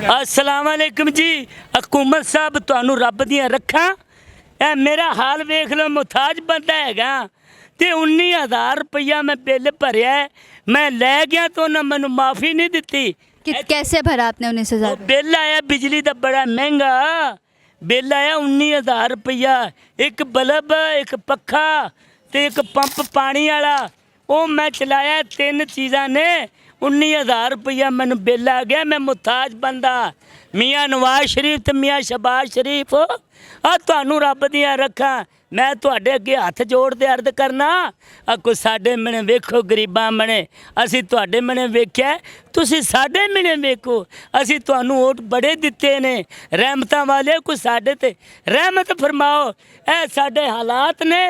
अस्सलाम वालेकुम जी। हुकूमत साहब तुहानू रब दियां रखा। ए मेरा हाल वेख लो, मुहताज बंदा हैगा ते 19,000 रुपया मैं बिल भरिया है। मैं लै गया तो उन्हें मैनू माफ़ी नहीं दिती। कैसे भरा आपने 19,000? बिल आया बिजली का बड़ा महंगा बिल आया 19,000 रुपया। एक बल्ब, एक पखा ते एक पंप पानी वाला, वो मैं चलाया। 3 चीज़ा ने 19,000 रुपया मैनू बिल आ गया। मैं मुहताज बंदा। मियाँ नवाज शरीफ ते मियाँ शहबाज शरीफ तुहानू रब दियां रखा। मैं तुहाडे अगे हथ जोड़ के अर्ज करना, कोई साडे मने वेखो, गरीबां मने असी तुहाडे मने वेख्या, तुसी साडे मने वेखो। असी तुहानू वोट बड़े दिते ने, रहमतां वाले, कोई साडे ते रहमत फरमाओ। ए साडे हालात ने,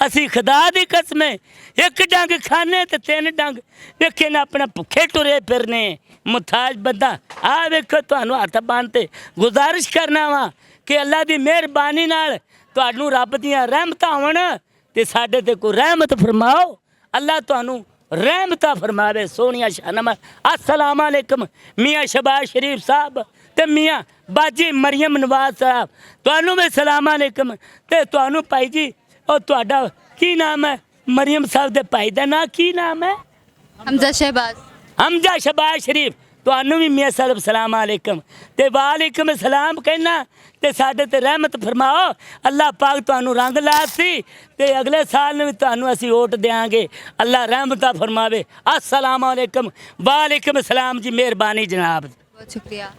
असी खुदा दी कसम एक डंग खाने ते 3 डंग वेखे ने अपना भुखे टुरे फिरने। मुहताज बंदा आ वेखो, तुहानू हथ बांधते गुजारिश करना वा कि अल्लाह दी मेहरबानी नाल तुहानू रब दियां रहमतां होण ते साडे ते कोई रहमत फरमाओ। अल्लाह तुहानू रहमतां फरमावे। सोहणिया शानमा अस्सलाम वालेकुम मियाँ शहबाज शरीफ साहब ते मियाँ बाजी मरियम नवाज साहब, तुहानू भी सलाम वालेकुम। ते तुहानू भाई जी, और तुहाडा की नाम है? मरियम साहब दे भाई दा नाम की नाम है? हमजा शहबाज। हमजा शहबाज शरीफ। तुहानू भी मियाँ साहब सलाम वालेकुम ते वालेकुम सलाम कहना ते साडे ते रहमत फरमाओ। अल्लाह पाक तुहानू रंग लासी ते अगले साल भी तुहानू असी वोट देंगे। अल्लाह रहमत फरमावे। अस्सलाम वालेकुम। वालेकुम सलाम जी, मेहरबानी जनाब। बहुत शुक्रिया।